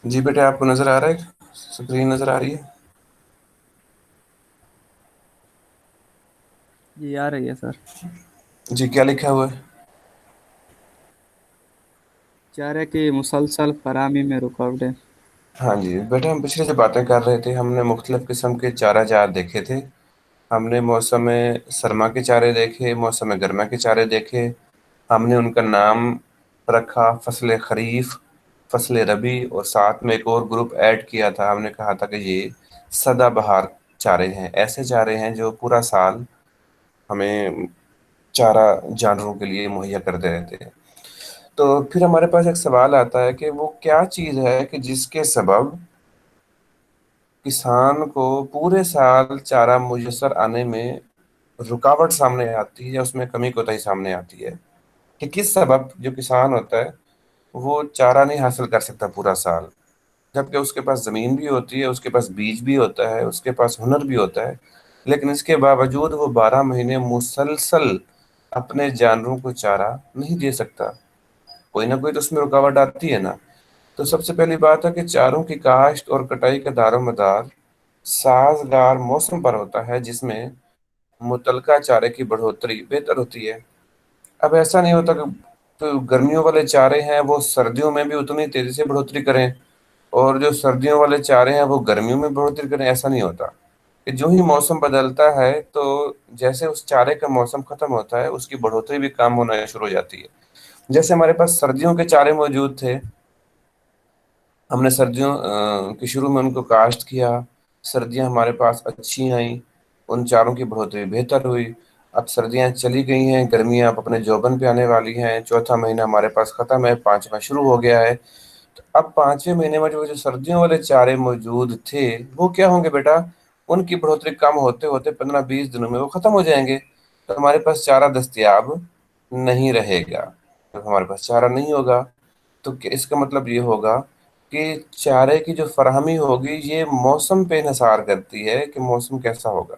جی بیٹے، آپ کو نظر آ رہا ہے؟ اسکرین نظر آ رہی ہے؟ جی آ رہی ہے سر۔ جی، کیا لکھا ہوا ہے؟ چارہ کی مسلسل فراہمی میں رکاوٹیں۔ ہاں جی بیٹا، ہم پچھلے سے باتیں کر رہے تھے، ہم نے مختلف قسم کے چارہ جات دیکھے تھے۔ ہم نے موسم سرما کے چارے دیکھے، موسم گرما کے چارے دیکھے۔ ہم نے ان کا نام رکھا، فصل خریف، فصل ربی، اور ساتھ میں ایک اور گروپ ایڈ کیا تھا۔ ہم نے کہا تھا کہ یہ سدا بہار چارے ہیں، ایسے چارے ہیں جو پورا سال ہمیں چارہ جانوروں کے لیے مہیا کرتے رہتے ہیں۔ تو پھر ہمارے پاس ایک سوال آتا ہے کہ وہ کیا چیز ہے کہ جس کے سبب کسان کو پورے سال چارہ میسر آنے میں رکاوٹ سامنے آتی ہے، یا اس میں کمی کوتاہی سامنے آتی ہے؟ کہ کس سبب جو کسان ہوتا ہے وہ چارہ نہیں حاصل کر سکتا پورا سال، جبکہ اس کے پاس زمین بھی ہوتی ہے، اس کے پاس بیج بھی ہوتا ہے، اس کے پاس ہنر بھی ہوتا ہے، لیکن اس کے باوجود وہ 12 مہینے مسلسل اپنے جانوروں کو چارہ نہیں دے سکتا؟ کوئی نہ کوئی تو اس میں رکاوٹ آتی ہے نا۔ تو سب سے پہلی بات ہے کہ چاروں کی کاشت اور کٹائی کا دار و مدار سازگار موسم پر ہوتا ہے، جس میں متعلقہ چارے کی بڑھوتری بہتر ہوتی ہے۔ اب ایسا نہیں ہوتا کہ تو گرمیوں والے چارے ہیں وہ سردیوں میں بھی اتنی تیزی سے بڑھوتری کریں، اور جو سردیوں والے چارے ہیں وہ گرمیوں میں بڑھوتری کریں۔ ایسا نہیں ہوتا کہ جو ہی موسم بدلتا ہے تو جیسے اس چارے کا موسم ختم ہوتا ہے اس کی بڑھوتری بھی کم ہونا شروع ہو جاتی ہے۔ جیسے ہمارے پاس سردیوں کے چارے موجود تھے، ہم نے سردیوں کے شروع میں ان کو کاشت کیا، سردیاں ہمارے پاس اچھی آئیں، ان چاروں کی بڑھوتری بہتر ہوئی۔ اب سردیاں چلی گئی ہیں، گرمیاں اب اپنے جوبن پہ آنے والی ہیں، چوتھا مہینہ ہمارے پاس ختم ہے، پانچواں شروع ہو گیا ہے۔ تو اب پانچویں مہینے میں جو سردیوں والے چارے موجود تھے وہ کیا ہوں گے بیٹا؟ ان کی بڑھوتری کم ہوتے ہوتے 15-20 دنوں میں وہ ختم ہو جائیں گے، تو ہمارے پاس چارہ دستیاب نہیں رہے گا۔ جب ہمارے پاس چارہ نہیں ہوگا تو اس کا مطلب یہ ہوگا کہ چارے کی جو فراہمی ہوگی یہ موسم پہ انحصار کرتی ہے کہ موسم کیسا ہوگا۔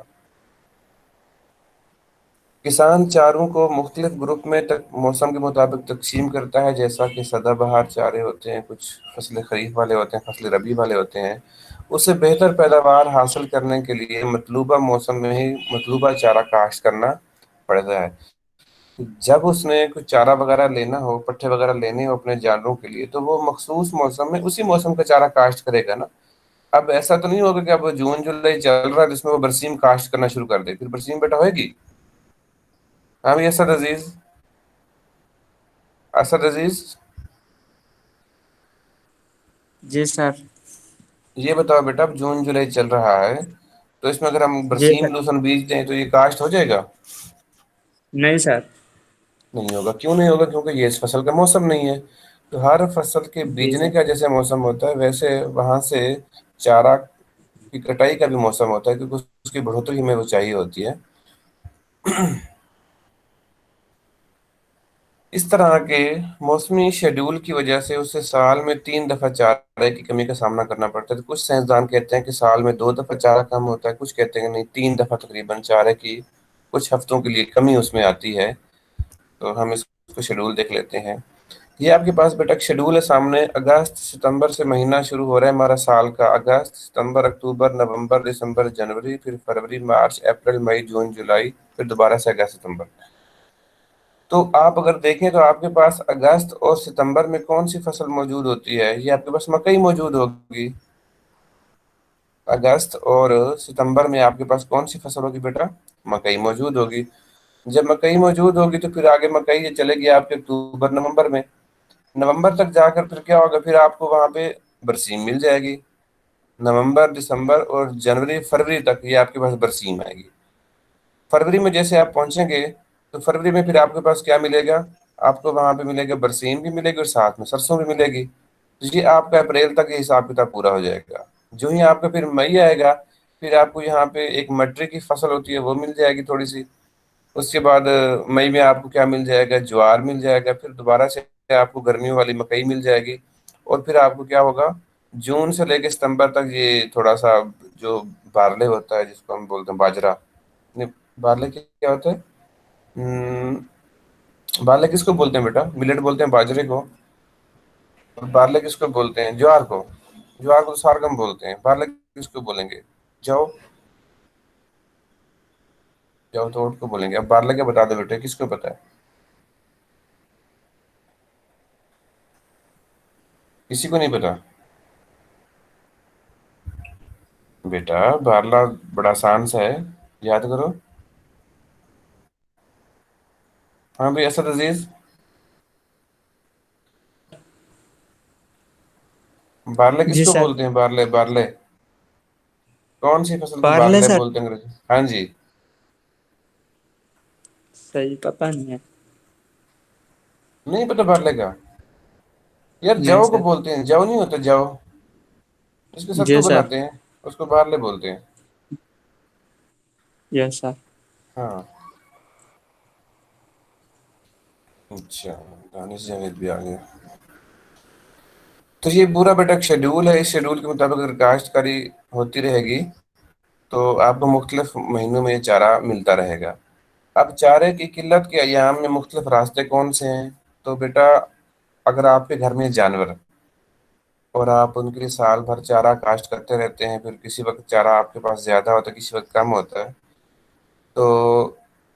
کسان چاروں کو مختلف گروپ میں موسم کے مطابق تقسیم کرتا ہے، جیسا کہ سدا بہار چارے ہوتے ہیں، کچھ فصل خریف والے ہوتے ہیں، فصل ربی والے ہوتے ہیں۔ اسے بہتر پیداوار حاصل کرنے کے لیے مطلوبہ موسم میں ہی مطلوبہ چارہ کاشت کرنا پڑتا ہے۔ جب اس نے کچھ چارہ وغیرہ لینا ہو، پٹھے وغیرہ لینے ہو اپنے جانوروں کے لیے، تو وہ مخصوص موسم میں اسی موسم کا چارہ کاشت کرے گا نا۔ اب ایسا تو نہیں ہوگا کہ اب جون جولائی چل رہا ہے جس میں وہ برسیم کاشت کرنا شروع کر دے، پھر برسیم بیٹا ہوئے گی؟ ہاں بھی اسد عزیز، اسد عزیز، جی سر۔ یہ بتاؤ بیٹا، اب جون جولائی چل رہا ہے تو اس میں اگر ہم جی برسیم سر۔ لوسن بیج دیں تو یہ کاشت ہو جائے گا؟ نہیں سر۔ نہیں ہوگا۔ کیوں نہیں ہوگا؟ کیونکہ یہ اس فصل کا موسم نہیں ہے۔ تو ہر فصل کے جی بیجنے سر۔ کا جیسے موسم ہوتا ہے ویسے وہاں سے چارہ کی کٹائی کا بھی موسم ہوتا ہے، کیونکہ اس کی بڑھوتری میں وہ چاہیے ہوتی ہے۔ اس طرح کے موسمی شیڈول کی وجہ سے اسے سال میں 3 دفعہ چارے کی کمی کا سامنا کرنا پڑتا ہے۔ تو کچھ سائنسدان کہتے ہیں کہ سال میں 2 دفعہ چارہ کم ہوتا ہے، کچھ کہتے ہیں کہ نہیں 3 دفعہ تقریباً چارے کی کچھ ہفتوں کے لیے کمی اس میں آتی ہے۔ تو ہم اس کو شیڈول دیکھ لیتے ہیں۔ یہ آپ کے پاس بیٹا ایک شیڈول ہے سامنے۔ اگست ستمبر سے مہینہ شروع ہو رہا ہے ہمارا سال کا، اگست ستمبر اکتوبر نومبر دسمبر جنوری، پھر فروری مارچ اپریل مئی جون جولائی، پھر دوبارہ سے اگست ستمبر۔ تو آپ اگر دیکھیں تو آپ کے پاس اگست اور ستمبر میں کون سی فصل موجود ہوتی ہے؟ یہ آپ کے پاس مکئی موجود ہوگی۔ اگست اور ستمبر میں آپ کے پاس کون سی فصل ہوگی بیٹا؟ مکئی موجود ہوگی۔ جب مکئی موجود ہوگی تو پھر آگے مکئی یہ چلے گی آپ کے اکتوبر نومبر میں، نومبر تک جا کر پھر کیا ہوگا؟ پھر آپ کو وہاں پہ برسیم مل جائے گی۔ نومبر دسمبر اور جنوری فروری تک یہ آپ کے پاس برسیم آئے گی۔ فروری میں جیسے آپ پہنچیں گے تو فروری میں پھر آپ کے پاس کیا ملے گا؟ آپ کو وہاں پہ ملے گا برسیم بھی ملے گی اور ساتھ میں سرسوں بھی ملے گی۔ تو یہ آپ کا اپریل تک یہ حساب کتاب پورا ہو جائے گا۔ جو ہی آپ کا پھر مئی آئے گا پھر آپ کو یہاں پہ ایک مٹری کی فصل ہوتی ہے وہ مل جائے گی تھوڑی سی۔ اس کے بعد مئی میں آپ کو کیا مل جائے گا؟ جوار مل جائے گا۔ پھر دوبارہ سے آپ کو گرمیوں والی مکئی مل جائے گی۔ اور پھر آپ کو کیا ہوگا؟ جون سے لے کے ستمبر تک یہ تھوڑا سا جو بارلے ہوتا ہے جس کو ہم بولتے ہیں باجرہ، نہیں بارلے کیا ہوتا ہے؟ بارلے کس کو بولتے ہیں بیٹا؟ ملٹ بولتے ہیں باجرے کو، اور بارلے کس کو بولتے ہیں؟ جوار کو۔ ज्वार को सारगम बोलते हैं। बारले किसको बोलेंगे? जौ। जौ तो ओट को बोलेंगे। अब बारले क्या बता दो बेटे, किसको पता है? किसी को नहीं पता? बेटा बारला बड़ा आसान सा है, याद करो। हाँ भाई असद अजीज, बारले जी किसको सर। बोलते हैं? बारले, बारले कौन सी फसल को पार्ले बारले सर। बोलते हैं अंग्रेजी? हाँ जी। सही पता नहीं है। नहीं पता बारले का? यार नहीं जौ को सर। बोलते हैं, जौ नहीं होता जौ, जिसके सत्तू जी सर। बनाते हैं, उसको बारले बोलते हैं। Yes sir. हाँ। अच्छा, दानिश जावेद भी आ गया। तो ये पूरा बेटा एक शेड्यूल है, इस शेड्यूल के मुताबिक अगर काश्तकारी होती रहेगी तो आपको मुख्तलिफ महीनों में ये चारा मिलता रहेगा। अब चारे की किल्लत के अयाम में मुख्तलिफ रास्ते कौन से हैं? तो बेटा अगर आपके घर में जानवर और आप उनके लिए साल भर चारा काश्त करते रहते हैं, फिर किसी वक्त चारा आपके पास ज़्यादा होता है, किसी वक्त कम होता है, तो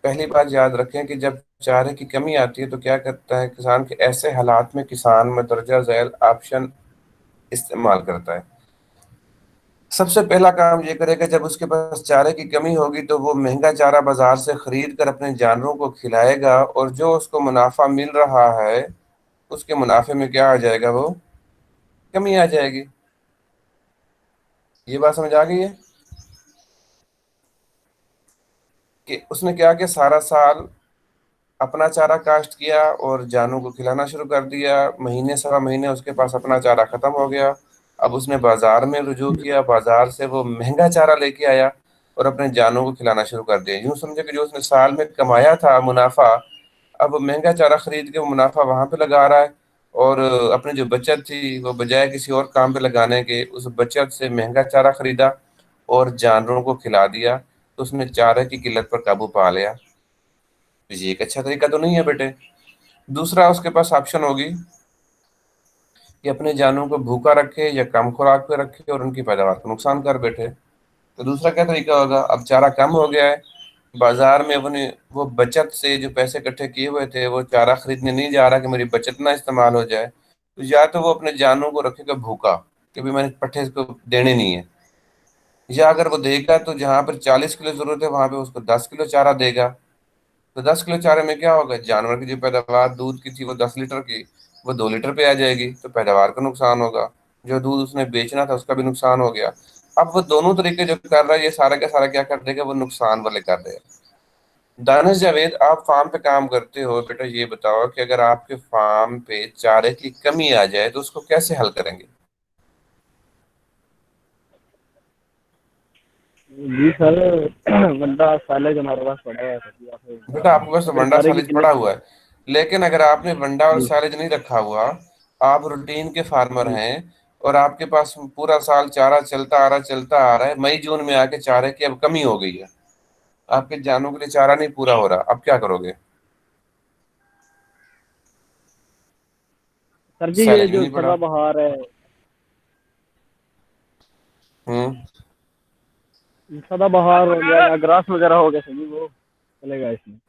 पहली बात याद रखें कि जब चारे की कमी आती है तो क्या करता है किसान के ऐसे हालात में किसान मदरजा झैल ऑप्शन इस्तेमाल करता है। सबसे पहला काम ये करेगा, जब उसके पास चारे की कमी होगी तो वो महंगा चारा बाजार से खरीद कर अपने जानवरों को खिलाएगा, और जो उसको मुनाफा मिल रहा है उसके मुनाफे में क्या आ जाएगा, वो कमी आ जाएगी। ये बात समझ आ गई है कि उसने क्या किया, सारा साल अपना चारा काश्त किया और जानों को खिलाना शुरू कर दिया, महीने सवा महीने उसके पास अपना चारा खत्म हो गया। अब उसने बाजार में रुजू किया, बाजार से वो महंगा चारा लेके आया और अपने जानों को खिलाना शुरू कर दिया। यूं समझे कि जो उसने साल में कमाया था मुनाफा, अब महंगा चारा खरीद के वो मुनाफा वहां पे लगा रहा है, और अपनी जो बचत थी वो बजाय किसी और काम पे लगाने के उस बचत से महंगा चारा खरीदा और जानवरों को खिला दिया, तो उसने चारे की किल्लत पर काबू पा लिया। तो ये एक अच्छा तरीका तो नहीं है बेटे। दूसरा उसके पास ऑप्शन होगी कि अपने जानवरों को भूखा रखे या कम खुराक पे रखे और उनकी पैदावार को नुकसान कर बैठे। तो दूसरा क्या तरीका होगा, अब चारा कम हो गया है, बाजार में अपने वो बचत से जो पैसे इकट्ठे किए हुए थे वो चारा खरीदने नहीं जा रहा कि मेरी बचत ना इस्तेमाल हो जाए, तो या तो वो अपने जानवरों को रखेगा भूखा कि भी मैंने पट्ठे इसको देने नहीं है, या अगर वो देगा तो जहाँ पर 40 किलो जरूरत है वहां पे उसको 10 किलो चारा देगा। तो 10 किलो चारे में क्या होगा, जानवर की जो पैदावार दूध की थी वो 10 लीटर की, वो 2 लीटर पे आ जाएगी, तो पैदावार का नुकसान होगा, जो दूध उसने बेचना था उसका भी नुकसान हो गया। अब वो दोनों तरीके जो कर रहा है ये सारा का सारा क्या कर देगा, वो नुकसान वाले कर देगा। दानिश जावेद, आप फार्म पे काम करते हो बेटा, ये बताओ कि अगर आपके फार्म पे चारे की कमी आ जाए तो उसको कैसे हल करेंगे? जी सर। बंदा साले जो हमारे पास पड़ा है सब्जी या फिर बेटा आपके पास तो अगर वंडा चारे की साइलेज किल्लत। पड़ा हुआ है, लेकिन अगर आपने वंडा और जी साइलेज नहीं रखा हुआ, आप रूटीन के फार्मर जी। हैं और आपके पास पूरा साल चारा चलता आ रहा है, मई जून में आके चारे की अब कमी हो गई है, आपके जानों के लिए चारा नहीं पूरा हो रहा, अब क्या करोगे? सर जी ये साइलेज भी जो नहीं पड़ा। सदाबहार है, हम्म। सदाबहार हो गया या ग्रास वगैरह हो गया सर जी, वो चलेगा इसमें।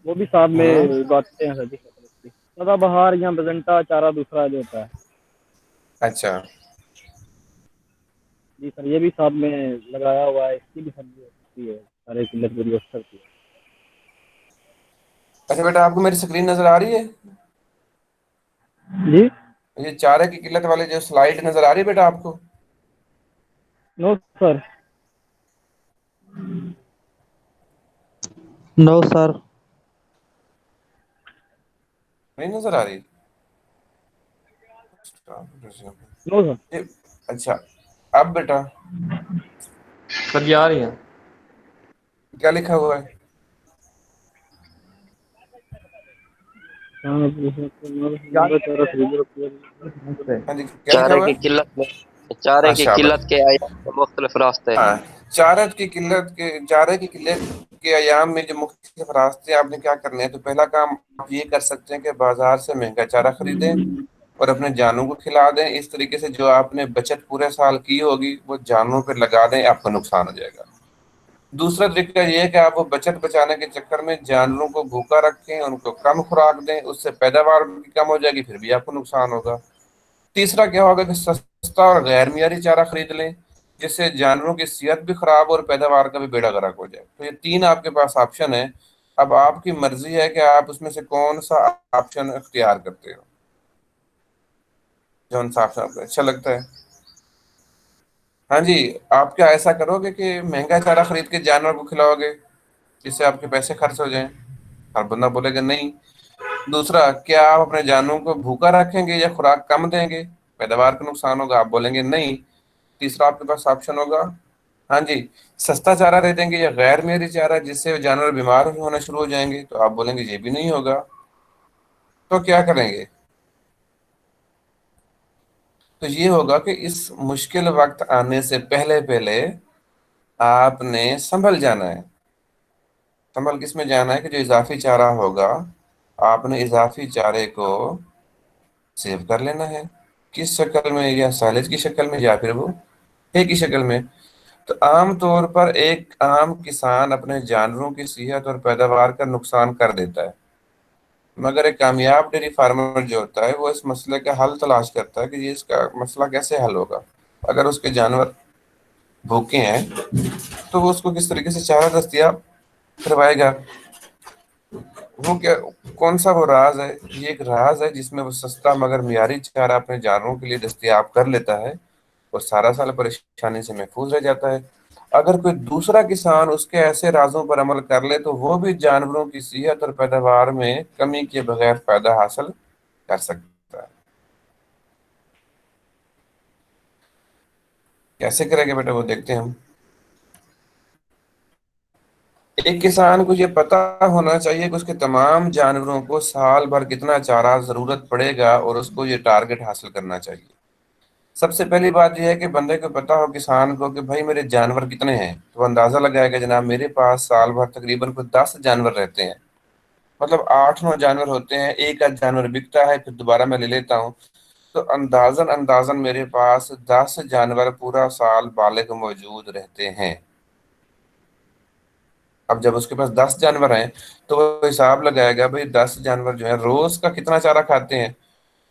वो भी साथ में हम्म। उगाते हैं सर जी फसल की। सदाबहार या बेजेंटा चारा दूसरा जो होता है। अच्छा। जी सर, ये भी साथ में लगाया हुआ है, इसकी भी सब्जी हो सकती है, सारे किल्लत पूरी हो सकती है। अच्छा बेटा, आपको मेरी स्क्रीन नजर आ रही है? जी। ये चारे की किल्लत वाली जो स्लाइड नजर आ रही है बेटा आपको? No sir. No sir. नहीं नजर आ रही? No sir. ये- अच्छा, अब बेटा सर जी आ रही है। क्या लिखा हुआ है? हाँ, चारा खरीदो। हाँ जी, क्या लिखा चारे हुआ की है? किल्लत में चारे हाँ की शाबाश। किल्लत के आयाम के मुख्तलिफ रास्ते। हाँ, चारे की किल्लत के अयाम में जो मुख्तलिफ रास्ते आपने क्या करने हैं, तो पहला काम आप ये कर सकते हैं कि बाजार से महंगा चारा खरीदें, اور اپنے جانوروں کو کھلا دیں. اس طریقے سے جو آپ نے بچت پورے سال کی ہوگی وہ جانوروں پہ لگا دیں, آپ کو نقصان ہو جائے گا. دوسرا طریقہ یہ ہے کہ آپ وہ بچت بچانے کے چکر میں جانوروں کو بھوکا رکھیں, ان کو کم خوراک دیں, اس سے پیداوار بھی کم ہو جائے گی, پھر بھی آپ کو نقصان ہوگا. تیسرا کیا ہوگا کہ سستا اور غیر معیاری چارہ خرید لیں, جس سے جانوروں کی صحت بھی خراب اور پیداوار کا بھی بیڑا غرق ہو جائے. تو یہ 3 آپ کے پاس آپشن ہے. اب آپ کی مرضی ہے کہ آپ اس میں سے کون سا آپشن اختیار کرتے ہو, جون سا آپشن آپ کو اچھا لگتا ہے. ہاں جی, آپ کیا ایسا کرو گے کہ مہنگا چارہ خرید کے جانور کو کھلاؤ گے جس سے آپ کے پیسے خرچ ہو جائیں؟ ہر بندہ بولے گا نہیں. دوسرا, کیا آپ اپنے جانوروں کو بھوکا رکھیں گے یا خوراک کم دیں گے, پیداوار کا نقصان ہوگا, آپ بولیں گے نہیں. تیسرا آپ کے پاس آپشن ہوگا, ہاں جی, سستا چارہ دے دیں گے یا غیر معیاری چارہ جس سے جانور بیمار ہونا شروع ہو جائیں گے, تو آپ بولیں گے یہ بھی نہیں ہوگا. تو کیا کریں گے؟ تو یہ ہوگا کہ اس مشکل وقت آنے سے پہلے پہلے آپ نے سنبھل جانا ہے. سنبھل کس میں جانا ہے کہ جو اضافی چارہ ہوگا آپ نے اضافی چارے کو سیو کر لینا ہے. کس شکل میں؟ یا سالج کی شکل میں یا پھر وہ ہے کی شکل میں. تو عام طور پر ایک عام کسان اپنے جانوروں کی صحت اور پیداوار کا نقصان کر دیتا ہے, مگر ایک کامیاب ڈیری فارمر جو ہوتا ہے وہ اس مسئلے کا حل تلاش کرتا ہے کہ یہ اس کا مسئلہ کیسے حل ہوگا. اگر اس کے جانور بھوکے ہیں تو وہ اس کو کس طریقے سے چارہ دستیاب کروائے گا. وہ کیا, کون سا وہ راز ہے؟ یہ ایک راز ہے جس میں وہ سستا مگر معیاری چارہ اپنے جانوروں کے لیے دستیاب کر لیتا ہے اور سارا سال پریشانی سے محفوظ رہ جاتا ہے. اگر کوئی دوسرا کسان اس کے ایسے رازوں پر عمل کر لے تو وہ بھی جانوروں کی صحت اور پیداوار میں کمی کے بغیر فائدہ حاصل کر سکتا ہے. کیسے کرے گا بیٹا وہ دیکھتے ہیں ہم. ایک کسان کو یہ پتا ہونا چاہیے کہ اس کے تمام جانوروں کو سال بھر کتنا چارہ ضرورت پڑے گا اور اس کو یہ ٹارگٹ حاصل کرنا چاہیے. سب سے پہلی بات یہ ہے کہ بندے کو پتا ہو, کسان کو, کہ بھائی میرے جانور کتنے ہیں. تو وہ اندازہ لگائے گا جناب میرے پاس سال بھر تقریباً کوئی 10 جانور رہتے ہیں, مطلب 8-9 جانور ہوتے ہیں, ایک آدھ جانور بکتا ہے پھر دوبارہ میں لے لیتا ہوں, تو اندازاً میرے پاس 10 جانور پورا سال بالغ موجود رہتے ہیں. اب جب اس کے پاس 10 جانور ہیں تو وہ حساب لگائے گا بھائی 10 جانور جو ہیں روز کا کتنا چارہ کھاتے ہیں.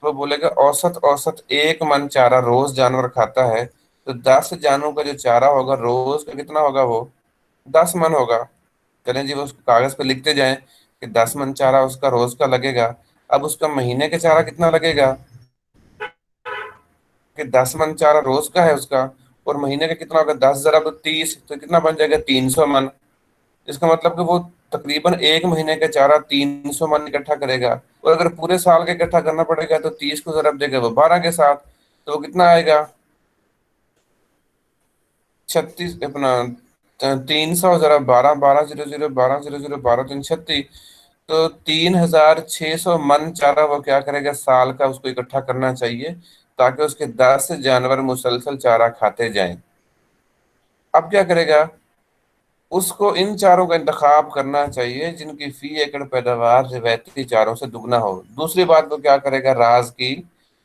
وہ بولے گا اوسط 1 من چارہ روز جانور کھاتا ہے, تو 10 جانوروں کا جو چارہ ہوگا روز کا کتنا ہوگا, وہ 10 من ہوگا. چلیں جی, وہ اس کو کاغذ پہ لکھتے جائیں کہ 10 من چارہ اس کا روز کا لگے گا. اب اس کا مہینے کا چارہ کتنا لگے گا, کہ 10 من چارہ روز کا ہے اس کا, اور مہینے کا کتنا ہوگا, 10 ضرب 30, تو کتنا بن جائے گا, 300 من. اس کا مطلب کہ وہ تقریباً 1 مہینے کا چارہ 300 من اکٹھا کرے گا, اور اگر پورے سال کا اکٹھا کرنا پڑے گا تو 30 کو ضرب دے گا وہ 12 کے ساتھ, تو وہ کتنا آئے گا, 36 اپنا 300 ضرب 12, 1200 1200 12 3 36, تو 3600 من چارہ وہ کیا کرے گا سال کا, اس کو اکٹھا کرنا چاہیے تاکہ اس کے 10 جانور مسلسل چارہ کھاتے جائیں. اب کیا کرے گا, اس کو ان چاروں کا انتخاب کرنا چاہیے جن کی فی ایکڑ پیداوار روایتی چاروں سے دگنا ہو. دوسری بات وہ کیا کرے گا راز کی,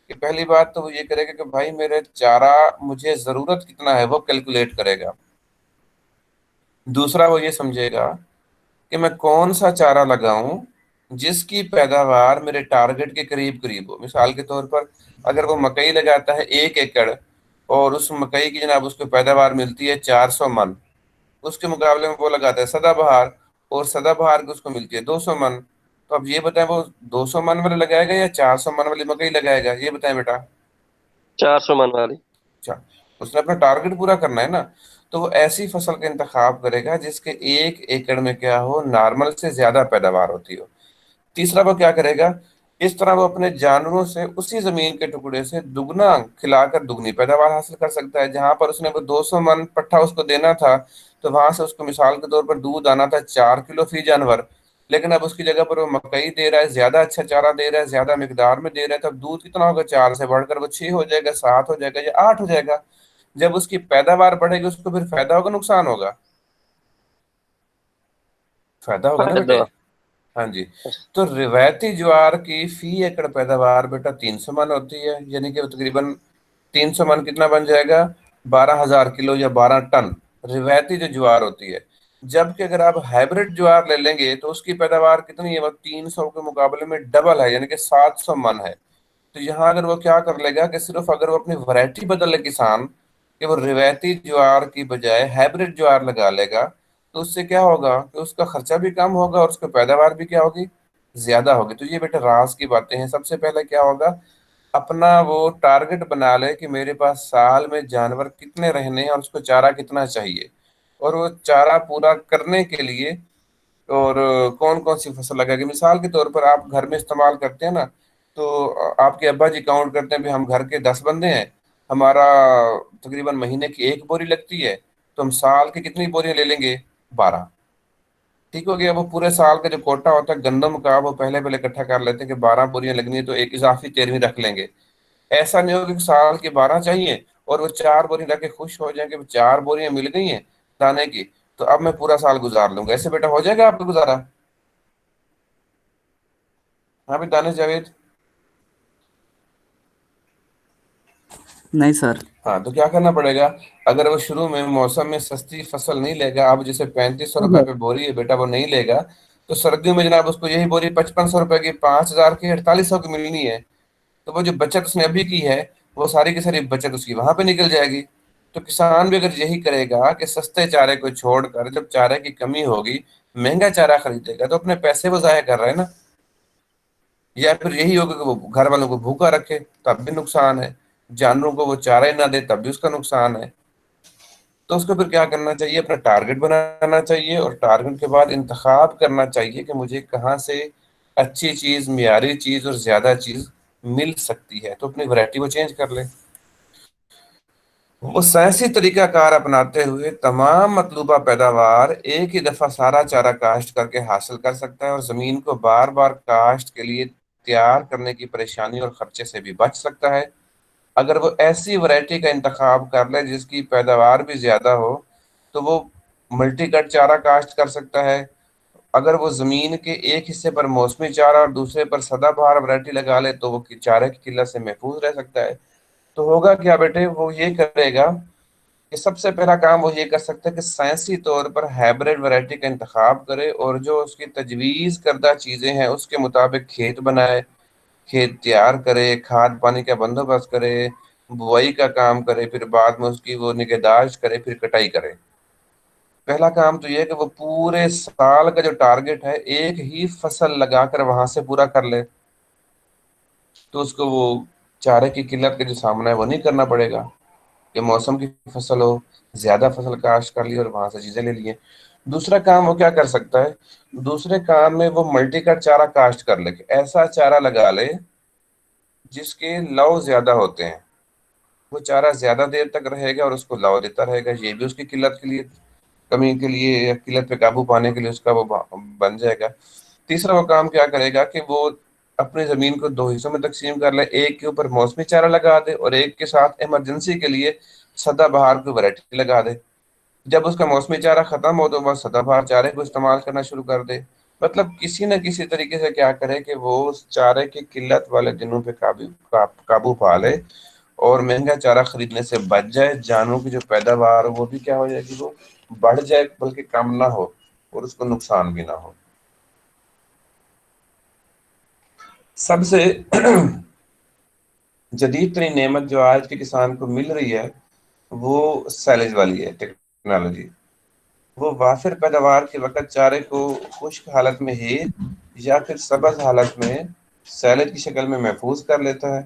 کہ پہلی بات تو وہ یہ کرے گا کہ بھائی میرے چارہ مجھے ضرورت کتنا ہے وہ کیلکولیٹ کرے گا. دوسرا وہ یہ سمجھے گا کہ میں کون سا چارہ لگاؤں جس کی پیداوار میرے ٹارگٹ کے قریب قریب ہو. مثال کے طور پر اگر وہ مکئی لگاتا ہے 1 ایکڑ اور اس مکئی کی جناب اس کو پیداوار ملتی ہے 400 من, اس کے مقابلے میں وہ لگاتا ہے سدا بہار اور سدا بہار کی اس کو ملتی ہے 200 من, تو اب یہ بتائیں وہ 200 من والے لگائے گا یا 400 من والی مکئی لگائے گا, یہ بتائیں بیٹا. 400 من والی. اچھا, اس نے اپنا ٹارگٹ پورا کرنا ہے نا, تو وہ ایسی فصل کا انتخاب کرے گا جس کے 1 ایکڑ میں کیا ہو, نارمل سے زیادہ پیداوار ہوتی ہو. تیسرا وہ کیا کرے گا, اس طرح وہ اپنے جانوروں سے اسی زمین کے ٹکڑے سے دگنا کھلا کر دگنی پیداوار حاصل کر سکتا ہے. جہاں پر اس نے وہ 200 من پٹھا اس کو دینا تھا تو وہاں سے اس کو مثال کے طور پر دودھ آنا تھا 4 کلو فی جانور, لیکن اب اس کی جگہ پر وہ مکئی دے رہا ہے, زیادہ اچھا چارہ دے رہا ہے, زیادہ مقدار میں دے رہا ہے, تو اب دودھ کتنا ہوگا, 4 سے بڑھ کر وہ 6 ہو جائے گا, 7 ہو جائے گا یا 8 ہو جائے گا. جب اس کی پیداوار بڑھے گی اس کو پھر فائدہ ہوگا نقصان ہوگا, فائدہ ہوگا نا فائدہ. بیٹے. ہاں جی، تو روایتی جوار کی فی ایکڑ پیداوار بیٹا 300 من ہوتی ہے، یعنی کہ تقریباً 300 من کتنا بن جائے گا؟ 12,000 کلو یا 12 ٹن روایتی جو جوار ہوتی ہے۔ جبکہ اگر آپ ہائیبریڈ جوار لے لیں گے تو اس کی پیداوار کتنی ہے؟ وہ 300 کے مقابلے میں ڈبل ہے، یعنی کہ 700 من ہے۔ تو یہاں اگر وہ کیا کر لے گا کہ صرف اگر وہ اپنی ورائٹی بدل لے کسان کہ وہ روایتی جوار کی بجائے ہائیبریڈ جوار لگا لے گا، تو اس سے کیا ہوگا کہ اس کا خرچہ بھی کم ہوگا اور اس کی پیداوار بھی کیا ہوگی؟ زیادہ ہوگی۔ تو یہ بیٹا راز کی باتیں ہیں۔ سب سے پہلے کیا ہوگا؟ اپنا وہ ٹارگٹ بنا لے کہ میرے پاس سال میں جانور کتنے رہنے ہیں اور اس کو چارہ کتنا چاہیے، اور وہ چارہ پورا کرنے کے لیے اور کون کون سی فصل لگے گی۔ مثال کے طور پر آپ گھر میں استعمال کرتے ہیں نا، تو آپ کے ابا جی کاؤنٹ کرتے ہیں بھی ہم گھر کے 10 بندے ہیں، ہمارا تقریباً مہینے کی 1 بوری لگتی ہے، تو ہم سال کی کتنی بوریاں لے لیں گے؟ 12۔ ٹھیک ہو گیا۔ وہ پورے سال کا جو کوٹا ہوتا ہے گندم کا وہ پہلے اکٹھا کر لیتے ہیں کہ 12 بوریاں لگنی ہے، تو ایک اضافی 13ویں رکھ لیں گے۔ ایسا نہیں ہوگا کہ سال کی 12 چاہیے اور وہ 4 بوری رکھ کے خوش ہو جائیں کہ 4 بوریاں مل گئی ہیں دانے کی، تو اب میں پورا سال گزار لوں گا۔ ایسے بیٹا ہو جائے گا آپ کا گزارا؟ ہاں بھی دانش جاوید؟ نہیں سر۔ ہاں، تو کیا کرنا پڑے گا؟ اگر وہ شروع میں موسم میں سستی فصل نہیں لے گا، اب جیسے 3500 روپے پہ بوری ہے بیٹا، وہ نہیں لے گا، تو سردیوں میں جناب اس کو یہی بوری 5500 روپے کی، 5000 کی، 4800 کی ملنی ہے۔ تو وہ جو بچت اس نے ابھی کی ہے وہ ساری کی ساری بچت اس کی وہاں پہ نکل جائے گی۔ تو کسان بھی اگر یہی کرے گا کہ سستے چارے کو چھوڑ کر جب چارے کی کمی ہوگی مہنگا چارہ خریدے گا، تو اپنے پیسے وہ ضائع کر رہے ہیں نا۔ یا پھر یہی ہوگا کہ وہ گھر والوں کو بھوکا رکھے تب بھی نقصان ہے، جانوروں کو وہ چارہ ہی نہ دے تب بھی اس کا نقصان ہے۔ تو اس کو پھر کیا کرنا چاہیے؟ اپنا ٹارگٹ بنانا چاہیے، اور ٹارگٹ کے بعد انتخاب کرنا چاہیے کہ مجھے کہاں سے اچھی چیز، معیاری چیز اور زیادہ چیز مل سکتی ہے، تو اپنی ورائٹی وہ چینج کر لیں۔ وہ سائنسی طریقہ کار اپناتے ہوئے تمام مطلوبہ پیداوار ایک ہی دفعہ سارا چارہ کاشت کر کے حاصل کر سکتا ہے، اور زمین کو بار بار کاشت کے لیے تیار کرنے کی پریشانی اور خرچے سے بھی بچ سکتا ہے۔ اگر وہ ایسی ورائٹی کا انتخاب کر لے جس کی پیداوار بھی زیادہ ہو تو وہ ملٹی کٹ چارہ کاشت کر سکتا ہے۔ اگر وہ زمین کے ایک حصے پر موسمی چارہ اور دوسرے پر سدا بہار ورائٹی لگا لے تو وہ چارے کی قلت سے محفوظ رہ سکتا ہے۔ تو ہوگا کیا بیٹے؟ وہ یہ کرے گا کہ سب سے پہلا کام وہ یہ کر سکتا ہے کہ سائنسی طور پر ہائیبریڈ ورائٹی کا انتخاب کرے، اور جو اس کی تجویز کردہ چیزیں ہیں اس کے مطابق کھیت بنائے، کھیت تیار کرے، کھاد پانی کا بندوبست کرے، بوائی کا کام کرے، پھر بعد میں اس کی وہ نگہداشت کرے، پھر کٹائی کرے۔ پہلا کام تو یہ ہے کہ وہ پورے سال کا جو ٹارگٹ ہے ایک ہی فصل لگا کر وہاں سے پورا کر لے، تو اس کو وہ چارے کی قلت کا جو سامنا ہے وہ نہیں کرنا پڑے گا کہ موسم کی فصل ہو، زیادہ فصل کاشت کر لی اور وہاں سے چیزیں لے لیے۔ دوسرا کام وہ کیا کر سکتا ہے؟ دوسرے کام میں وہ ملٹی کٹ چارہ کاشت کر لے، ایسا چارہ لگا لے جس کے لو زیادہ ہوتے ہیں، وہ چارہ زیادہ دیر تک رہے گا اور اس کو لو دیتا رہے گا، یہ بھی اس کی قلت کے لیے، کمی کے لیے یا قلت پہ قابو پانے کے لیے اس کا وہ بن جائے گا۔ تیسرا وہ کام کیا کرے گا کہ وہ اپنی زمین کو 2 حصوں میں تقسیم کر لے، ایک کے اوپر موسمی چارہ لگا دے اور ایک کے ساتھ ایمرجنسی کے لیے سدا بہار کی ورائٹی لگا دے۔ جب اس کا موسمی چارہ ختم ہو تو وہ سدا بہار چارے کو استعمال کرنا شروع کر دے۔ مطلب کسی نہ کسی طریقے سے کیا کرے کہ وہ اس چارے کی قلت والے دنوں پہ قابو پا لے اور مہنگا چارہ خریدنے سے بچ جائے، جانوروں کی جو پیداوار وہ بھی کیا ہو جائے گی، وہ بڑھ جائے بلکہ کم نہ ہو اور اس کو نقصان بھی نہ ہو۔ سب سے جدید ترین نعمت جو آج کے کسان کو مل رہی ہے وہ سیلیج والی ہے ٹیکنالوجی۔ وہ وافر پیداوار کے وقت چارے کو خشک حالت میں ہی یا پھر سبز حالت میں سیلیج کی شکل میں محفوظ کر لیتا ہے،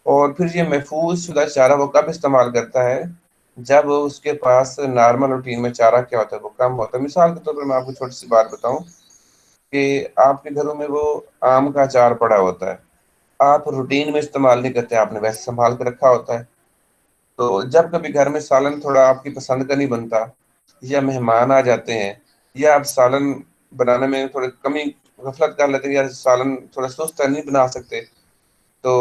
اور پھر یہ محفوظ شدہ چارہ وہ کب استعمال کرتا ہے؟ جب اس کے پاس نارمل روٹین میں چارہ کیا ہوتا ہے وہ کم ہوتا ہے۔ مثال کے طور پر میں آپ کو چھوٹی سی بات بتاؤں کہ آپ کے گھروں میں وہ آم کا اچار پڑا ہوتا ہے، آپ روٹین میں استعمال نہیں کرتے، آپ نے ویسے سنبھال کے رکھا ہوتا ہے، تو جب کبھی گھر میں سالن تھوڑا آپ کی پسند کا نہیں بنتا یا مہمان آ جاتے ہیں یا آپ سالن بنانے میں تھوڑی کمی غفلت کر لیتے ہیں یا سالن تھوڑا سست نہیں بنا سکتے، تو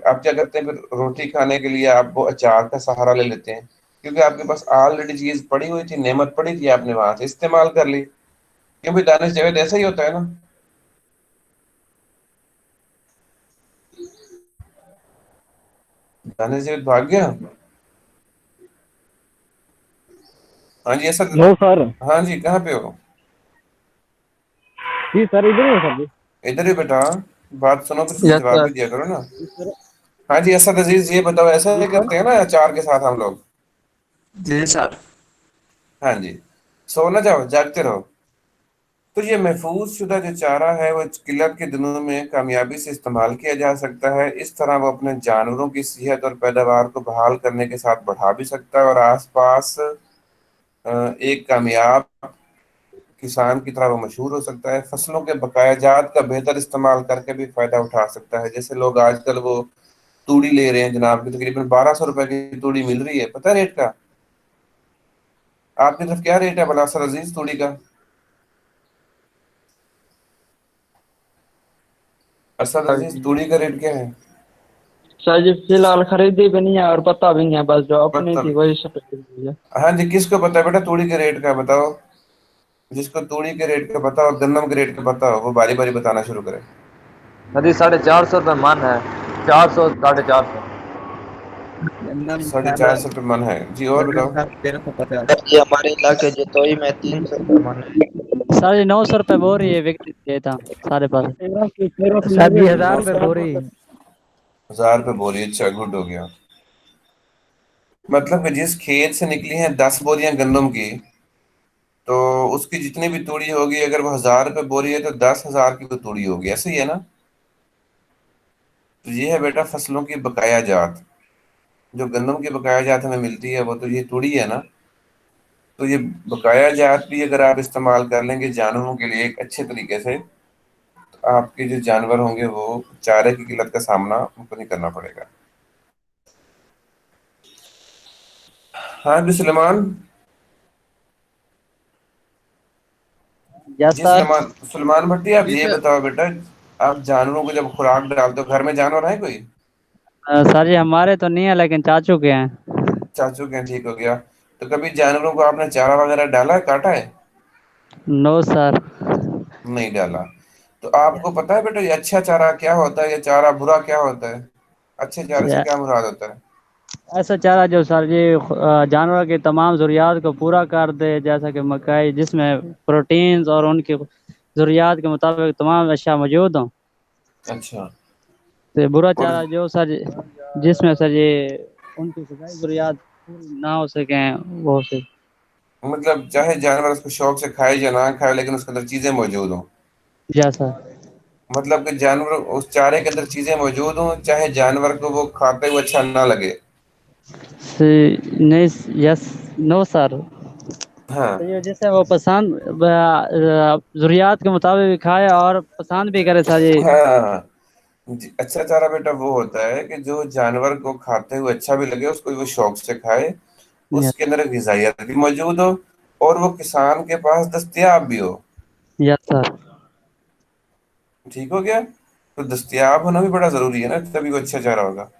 آپ کیا کرتے ہیں؟ پھر روٹی کھانے کے لیے آپ وہ اچار کا سہارا لے لیتے ہیں، کیونکہ آپ کے پاس آلریڈی چیز پڑی ہوئی تھی، نعمت پڑی تھی، آپ نے وہاں سے استعمال کر لی۔ کیونکہ دانش جاوید ایسا ہی ہوتا ہے نا दानिश जी भाग गया। हाँ जी ऐसा। No sir. हाँ जी कहाँ पे हो? जी सर, इधर ही हो सर जी। इधर ही बेटा, बात सुनो फिर उसका यस जवाब सर। भी दिया करो ना। हाँ जी असद अजीज ये बताओ, ऐसा जी ही सर। करते हैं ना अचार के साथ हम लोग? जी सर। हाँ जी। सो ना जाओ, जागते रहो। तो ये महफूज शुदा जो चारा है वो किल्लत के दिनों में कामयाबी से इस्तेमाल किया जा सकता है। इस तरह वो अपने जानवरों की सेहत और पैदावार को बहाल करने के साथ बढ़ा भी सकता है और आसपास एक कामयाब किसान की तरह वो मशहूर हो सकता है। फसलों के बकाया जात का बेहतर इस्तेमाल करके भी फायदा उठा सकता है। जैसे लोग आजकल वो तूड़ी ले रहे हैं जनाब की, तकरीबन 1200 रुपए की तूड़ी मिल रही है, पता है रेट का? आपकी तरफ क्या रेट है भला सर अजीज तूड़ी का? असद अजीज तूड़ी का रेट क्या है? सर जी फिलहाल खरीदी भी नहीं है और पता भी नहीं है, बस जो अपनी थी मतलब वही सब खरीदी है। हाँ जी, किसको पता है बेटा तूड़ी के रेट का बताओ? जिसको तूड़ी के रेट का पता हो, गन्नम के रेट का पता हो, वो बारी बारी बताना शुरू करे। यदि 450 रुपये मन है, 400 450। गंदम साढ़े सर, चार सौ रुपये मन है जी, और गंदम बताओ। सर 1350। सर जी हमारे इलाके जतोई में 300 मन है। सर जी 900 रुपये बोरी है, बिकती है था साढ़े पास। सर जी 1000 रुपये बोरी। 1000 रुपये बोरी, अच्छा गुड हो गया। मतलब कि जिस खेत से निकली हैं 10 बोरियां गंदम की, तो उसकी जितनी भी तूड़ी होगी, अगर वो 1000 रुपये बोरी है तो 10,000 की तो तूड़ी होगी, ऐसे ही है ना? तो ये है बेटा फसलों की बकाया जात। जो गंदम की बकाया जात हमें मिलती है वो तो ये तूड़ी है ना। तो ये बकाया जात भी अगर आप इस्तेमाल कर लेंगे जानवरों के लिए एक अच्छे तरीके से, तो आपके जो जानवर होंगे वो चारे की किल्लत का सामना उनको नहीं करना पड़ेगा। हाँ जी सुलेमान। यस जी सर। सलमान सलमान भट्टी, आप जी ये सर। बताओ बेटा, आप जानवरों को जब खुराक डालते हो, घर में जानवर है कोई? सर जी हमारे तो नहीं है, लेकिन चाचू के हैं। चाचू के, ठीक हो गया। तो कभी जानवरों को आपने चारा वगैरह डाला है, काटा है? No sir. नहीं डाला। तो आपको पता है बेटा ये अच्छा चारा क्या होता है या चारा बुरा क्या होता है? अच्छे चारे से क्या मुराद होता है? ऐसा चारा जो सर जी जानवर की तमाम ज़रूरियात को पूरा कर दे, जैसा कि मकई, जिसमें प्रोटीन्स और उनकी ज़रूरियात के मुताबिक तमाम अशिया मौजूद हों। अच्छा। तो बुरा और चारा जो सर जिसमें सर ये उनकी ग़िज़ाई ज़रूरियात पूरी ना हो सकें, वो से। मतलब चाहे जानवर उसको शौक से खाए या ना खाए, लेकिन उसके अंदर चीजें मौजूद हों। जैसा मतलब कि जानवर उस चारे के अंदर चीजें मौजूद हों, चाहे जानवर को वो खाते हुए अच्छा ना लगे। नहीं। यस। No sir. तो हाँ। ये जैसे वो पसंद ज़रूरियात के मुताबिक खाए और पसंद भी करे सर जी। हाँ जी, अच्छा चारा बेटा वो होता है कि जो जानवर को खाते हुए अच्छा भी लगे, उसको वो शौक से खाए, यस। उसके अंदर ग़िज़ाइयत भी मौजूद हो और वो किसान के पास दस्तयाब भी हो। Yes sir. ठीक हो गया? तो दस्तयाब होना भी बड़ा जरूरी है ना, तभी वो अच्छा चारा होगा।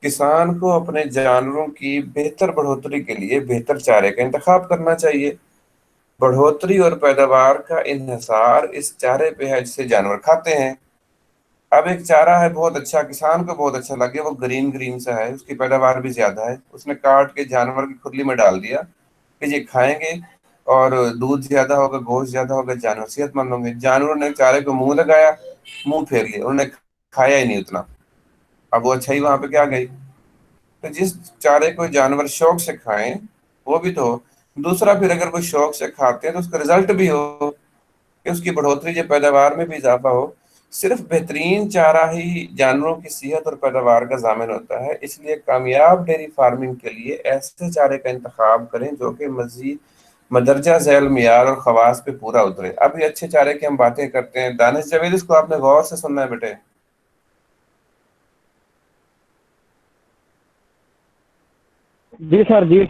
किसान को अपने जानवरों की बेहतर बढ़ोतरी के लिए बेहतर चारे का इंतखाब करना चाहिए। बढ़ोतरी और पैदावार का इन्हिसार इस चारे पे है जिसे जानवर खाते हैं। अब एक चारा है बहुत अच्छा, किसान को बहुत अच्छा लगे, वो ग्रीन ग्रीन सा है, उसकी पैदावार भी ज्यादा है, उसने काट के जानवर की खुरली में डाल दिया कि ये खाएंगे और दूध ज्यादा होगा, गोश्त ज्यादा होगा, जानवर सेहतमंद होंगे। जानवरों ने चारे को मुंह लगाया, मुंह फेर लिया, उन्होंने खाया ही नहीं उतना। अब वो अच्छाई वहां पे क्या गई? तो जिस चारे को जानवर शौक से खाएं वो भी तो हो। दूसरा फिर अगर कोई शौक से खाते हैं तो उसका रिजल्ट भी हो कि उसकी बढ़ोतरी या पैदावार में भी इजाफा हो। सिर्फ बेहतरीन चारा ही जानवरों की सेहत और पैदावार का जामिन होता है। इसलिए कामयाब डेयरी फार्मिंग के लिए ऐसे चारे का इंतखाब करें जो कि मजीद मदरजा झैल मियार और खवास पे पूरा उतरे। अब ये अच्छे चारे की हम बातें करते हैं, दानिश जावेद इसको आपने गौर से सुनना है बेटे। जी सर जी।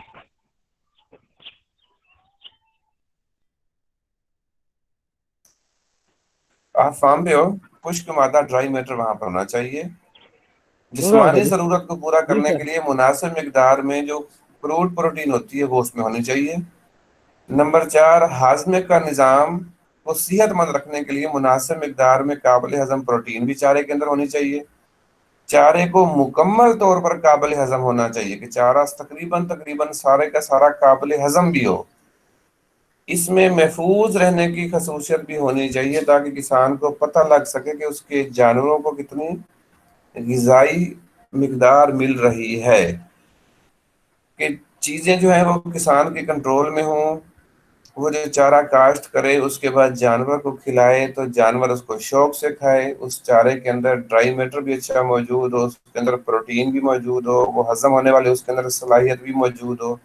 आप फार्म पे हो, खुश्क मादा ड्राई मैटर वहां पर होना चाहिए। सुन रहा हूँ सर जिस्मानी जी। जरूरत को पूरा जी करने सर। के लिए मुनासिब मिकदार में जो क्रूड प्रोटीन होती है वो उसमें होनी चाहिए। नंबर 4, हाजमे का निज़ाम को सेहतमंद रखने के लिए मुनासिब मिकदार में काबिल हजम प्रोटीन भी चारे के अंदर होनी चाहिए। चारे को मुकम्मल तौर पर काबिल हजम होना चाहिए, कि चारा तकरीबन तकरीबन सारे का सारा काबिल हजम भी हो। इसमें महफूज रहने की खसूसियत भी होनी चाहिए, ताकि किसान को पता लग सके कि उसके जानवरों को कितनी ग़िज़ाई मिकदार मिल रही है, कि चीज़ें जो हैं वो किसान के कंट्रोल में हों। वो जो चारा काश्त करे उसके बाद जानवर को खिलाए तो जानवर उसको शौक से खाए, उस चारे के अंदर ड्राई मैटर भी अच्छा मौजूद हो, उसके अंदर प्रोटीन भी मौजूद हो, वो हजम होने वाले उसके अंदर सलाहियत भी मौजूद हो।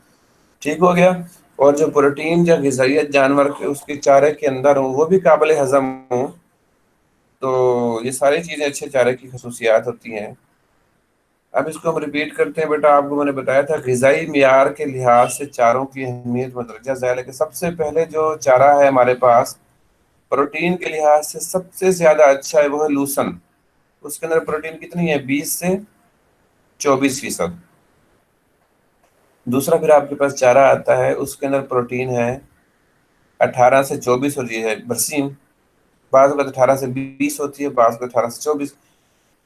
ठीक हो गया। और जो प्रोटीन या ग़िज़ाइयत जानवर के उसके चारे के अंदर हो वो भी काबिल हजम हो। तो ये सारी चीज़ें अच्छे चारे की खसूसियात होती हैं। अब इसको हम रिपीट करते हैं। बेटा आपको मैंने बताया था ग़िज़ाई मियार के लिहाज से चारों की अहमियत मदरजा ज़ैल है, कि सबसे पहले जो चारा है हमारे पास प्रोटीन के लिहाज से सबसे ज़्यादा अच्छा है, वो है लूसन। उसके अंदर प्रोटीन कितनी है? 20 से 24%। दूसरा फिर आपके पास चारा आता है, उसके अंदर प्रोटीन है 18 से 24 होती है बरसीम, बाज़ वक़्त 18 से 20 होती है, बाज़ वक़्त 18 से 24,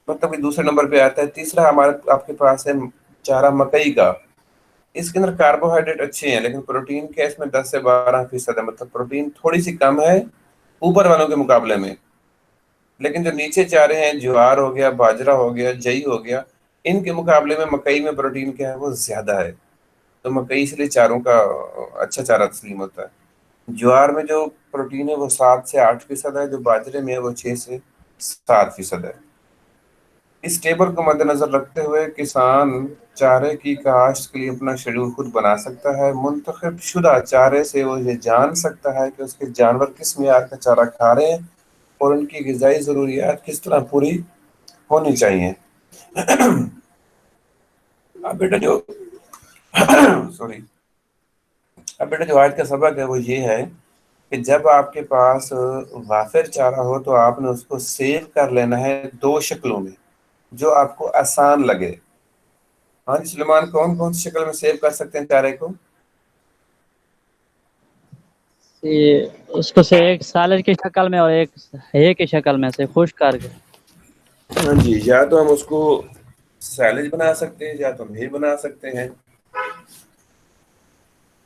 मतलब कि दूसरे नंबर पे आता है। तीसरा हमारे आपके पास है चारा मकई का। इसके अंदर कार्बोहाइड्रेट अच्छे हैं, लेकिन प्रोटीन क्या है इसमें 10 से 12% है, मतलब प्रोटीन थोड़ी सी कम है ऊपर वालों के मुकाबले में। लेकिन जो नीचे चारे हैं, ज्वार हो गया, बाजरा हो गया, जई हो गया, इनके मुकाबले में मकई में प्रोटीन क्या है वो ज़्यादा है। तो मकई इसलिए चारों का अच्छा चारा तस्लीम होता है। ज्वार में जो प्रोटीन है वो 7 से 8% है, जो बाजरे में है वो 6 से 7% है। इस टेबल को मद्देनजर रखते हुए किसान चारे की काश्त के लिए अपना शेड्यूल खुद बना सकता है। मुंतखब शुदा चारे से वो ये जान सकता है कि उसके जानवर किस मियार का चारा खा रहे हैं और उनकी ग़िज़ाई ज़रूरियात किस तरह पूरी होनी चाहिए। अब बेटा जो सॉरी अब बेटा जो आज का सबक है वो ये है कि जब आपके पास वाफिर चारा हो तो आपने उसको सेव कर लेना है 2 शक्लों में, जो आपको आसान लगे। हाँ जी सुलेमान, कौन कौन सी शक्ल में सेव कर सकते हैं चारे को? ये उसको से एक सालन की शक्ल में और एक है की शक्ल में से खुश्क करके। हाँ जी, या तो हम उसको सैलेड बना सकते हैं या तो हम हे बना सकते हैं।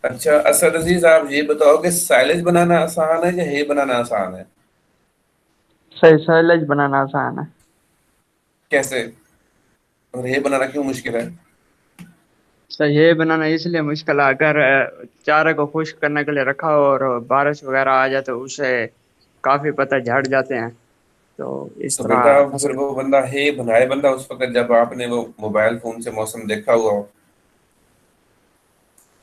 अच्छा असद अजीज, आप ये बताओ कि साइलेज बनाना आसान है या हे बनाना आसान है? सही साइलेज बनाना आसान है। कैसे? और हे बनाना क्यों मुश्किल है? सही है बनाना इसलिए मुश्किल है, अगर चारे को खुश्क करने के लिए रखा हो और बारिश वगैरह आ जाए तो उससे काफी पत्ते झड़ जाते हैं, तो इस तो बेटा तरह फिर फसल। वो बंदा हे बनाए बंदा उस वक्त जब आपने वो मोबाइल फोन से मौसम देखा हुआ हो।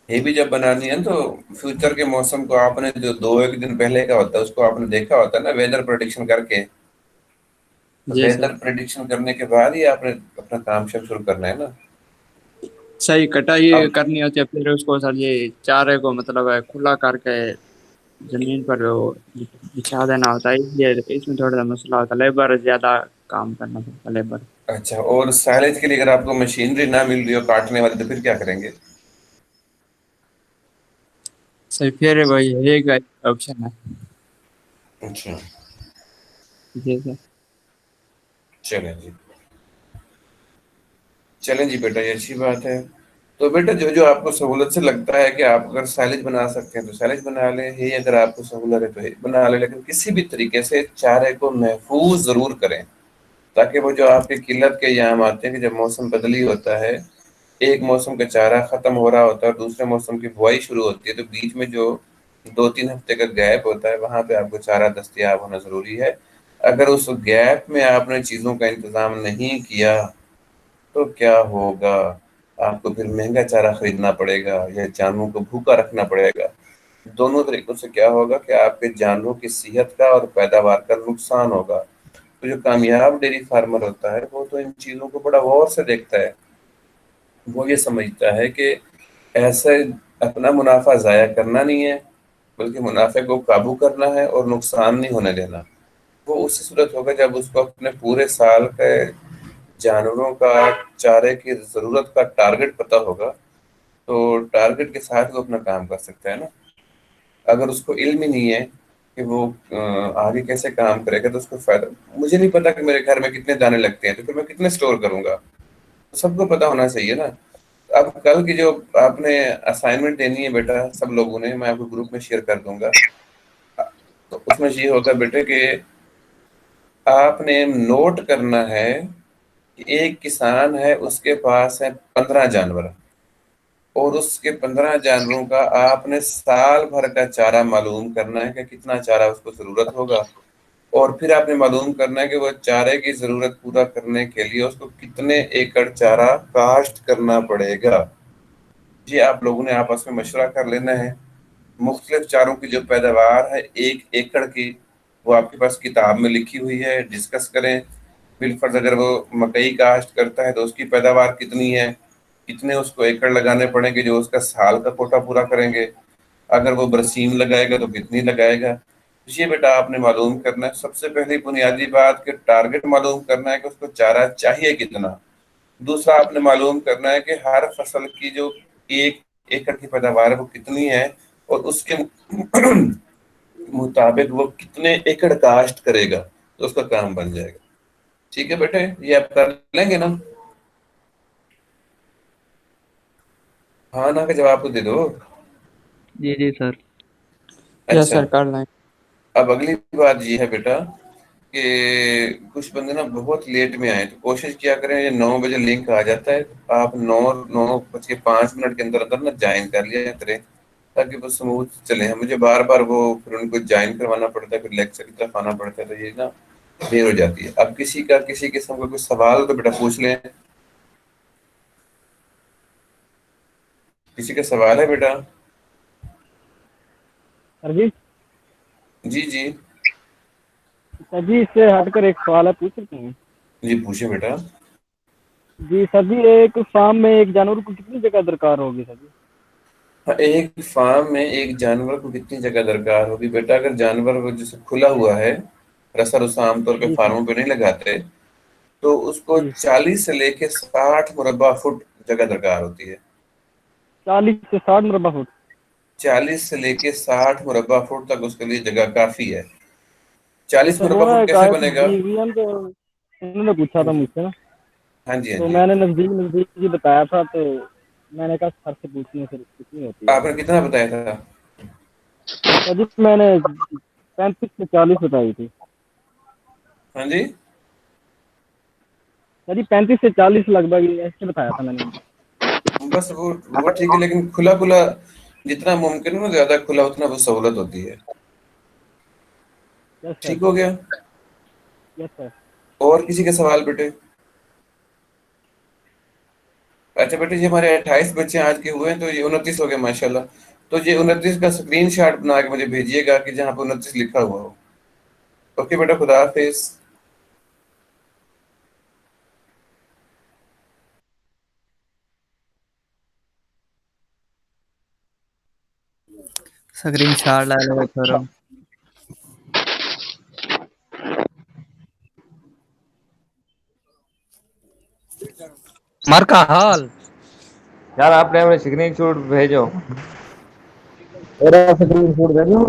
हे भी जब बनानी है तो फ्यूचर के मौसम को आपने जो 2 एक दिन पहले का होता है उसको आपने देखा होता है ना, वेदर प्रेडिक्शन करके। तो जी सर। वेदर प्रेडिक्शन करने के बाद ही आपने अपना काम शुरू करना है ना। सही कटाई अब करनी होती है, फिर उसको सर ये चारे को मतलब है खुला करके जमीन पर वो बिछा देना होता है, इसलिए इसमें थोड़ा सा मसला होता है, लेबर ज्यादा काम करना पड़ता है, लेबर। अच्छा, और साइलेज के लिए अगर आपको मशीनरी ना मिल रही हो काटने वाली तो फिर क्या करेंगे? सही, फिर वही एक ऑप्शन है। अच्छा, जी सर। चलें जी, चलें जी बेटा, ये अच्छी बात है। तो बेटा जो जो आपको सहूलत से लगता है कि आप अगर सैलेज बना सकते हैं तो सैलेज बना लें, हे अगर आपको सहूलत है तो हे बना लें, लेकिन किसी भी तरीके से चारे को महफूज ज़रूर करें, ताकि वो जो आपकी किल्लत के यहाँ आते हैं कि जब मौसम बदली होता है, एक मौसम का चारा ख़त्म हो रहा होता है और दूसरे मौसम की बुआई शुरू होती है, तो बीच में जो 2-3 हफ्ते का गैप होता है वहाँ पे आपको चारा दस्तयाब होना ज़रूरी है। अगर उस गैप में आपने चीज़ों का इंतज़ाम नहीं किया तो क्या होगा? आपको फिर महंगा चारा खरीदना पड़ेगा या जानवरों को भूखा रखना पड़ेगा। दोनों तरीकों से क्या होगा कि आपके जानवरों की सेहत का और पैदावार का नुकसान होगा। तो जो कामयाब डेयरी फार्मर होता है वो तो इन चीज़ों को बड़ा गौर से देखता है। वो ये समझता है कि ऐसे अपना मुनाफा ज़ाया करना नहीं है, बल्कि मुनाफे को काबू करना है और नुकसान नहीं होने देना। वो उसी सूरत होगा जब उसको अपने पूरे साल के जानवरों का चारे की ज़रूरत का टारगेट पता होगा, तो टारगेट के साथ वो अपना काम कर सकता है ना। अगर उसको इल्म ही नहीं है कि वो आगे कैसे काम करेगा, तो उसको फायदा। मुझे नहीं पता कि मेरे घर में कितने दाने लगते हैं, तो फिर मैं कितने स्टोर करूंगा, सबको पता होना चाहिए ना। अब कल की जो आपने असाइनमेंट देनी है बेटा सब लोगों ने, मैं आपको ग्रुप में शेयर कर दूंगा। तो उसमें ये होगा बेटे कि आपने नोट करना है कि एक किसान है, उसके पास है 15 जानवर, और उसके 15 जानवरों का आपने साल भर का चारा मालूम करना है कि कितना चारा उसको जरूरत होगा, और फिर आपने मालूम करना है कि वो चारे की जरूरत पूरा करने के लिए उसको कितने एकड़ चारा काश्त करना पड़ेगा। ये आप लोगों ने आपस में मशवरा कर लेना है। मुख्तलिफ चारों की जो पैदावार है 1 एकड़ की, वो आपके पास किताब में लिखी हुई है, डिस्कस करें। बिलफर्ज अगर वो मकई काश्त करता है तो उसकी पैदावार कितनी है, कितने उसको एकड़ लगाने पड़ेंगे जो उसका साल का कोटा पूरा करेंगे। अगर वो बरसीम लगाएगा तो कितनी लगाएगा, ये बेटा आपने मालूम करना है। सबसे पहली बुनियादी बात कि टारगेट मालूम करना है कि उसको चारा चाहिए कितना। दूसरा आपने मालूम करना है कि हर फसल की जो 1 एकड़ की पैदावार है वो कितनी है, और उसके मुताबिक वो कितने एकड़ काश्त करेगा, तो उसका काम बन जाएगा। ठीक है बेटे, ये आप कर लेंगे ना? हाँ ना का जवाब तो दे दो। जी जी सर। यस अच्छा, सर, कर लें। अब अगली बात ये है बेटा कि कुछ बंदे ना बहुत लेट में आए, तो कोशिश किया करें ये 9 बजे लिंक आ जाता है, आप 9:05 के अंदर अंदर ना ज्वाइन कर लिया करें, ताकि वो स्मूथ चले। मुझे बार बार वो फिर उनको ज्वाइन करवाना पड़ता है, फिर लेक्चर की तरफ आना पड़ता है, तो ये ना देर हो जाती है। अब किसी किस्म का कोई सवाल तो बेटा पूछ लें। किसी का सवाल है बेटा? सर जी। जी जी सर जी, इससे हटकर एक सवाल है, पूछ सकते हैं? जी, पूछे बेटा। जी सर जी, एक फार्म में एक जानवर को कितनी जगह दरकार होगी सर जी? हाँ, एक फार्म में एक जानवर को कितनी जगह दरकार होगी बेटा? अगर जानवर वो जैसे खुला हुआ है, रसा रुसा आमतौर पे जी सर। फार्मों पे नहीं लगाते, तो उसको जी। 40 से लेके 60 मुरब्बा फुट जगह दरकार होती है। 40 से 60 मुरब्बा फुट? 40 से लेके 60 मुरब्बा फुट तक उसके लिए जगह काफी है। 40 सर वो मुरब्बा ना फुट एक कैसे आए थे बनेगा? जीवीएम, तो उन्होंने पूछा था मुझसे ना, हाँ जी हाँ तो जी। मैंने नजदीक नजदीक ही बताया था, तो मैंने कहा सर से पूछने से कितनी होती है। आपने कितना बताया था? सर जी मैंने 35 से 40 बताई थी। हाँ जी। सर जी 35 से 40 लगभग ऐसे बताया था मैंने। बस वो ठीक है, लेकिन खुला खुला जितना मुमकिन हो ना, ज्यादा खुला उतना वो सहूलत होती है। Yes sir. ठीक हो गया? Yes sir. और किसी के सवाल बेटे? अच्छा बेटे, ये हमारे 28 बच्चे आज के हुए हैं, तो ये 29 हो गए माशाल्लाह। तो ये 29 का स्क्रीन शॉट बना के मुझे भेजिएगा कि जहाँ पे 29 लिखा हुआ हो। ओके बेटा, खुदा हाफिज। स्क्रीन शॉट ला लो थोड़ा। मार का हाल यार, आपने अपने स्क्रीन शॉट भेजो। मेरा स्क्रीन शॉट दे दो।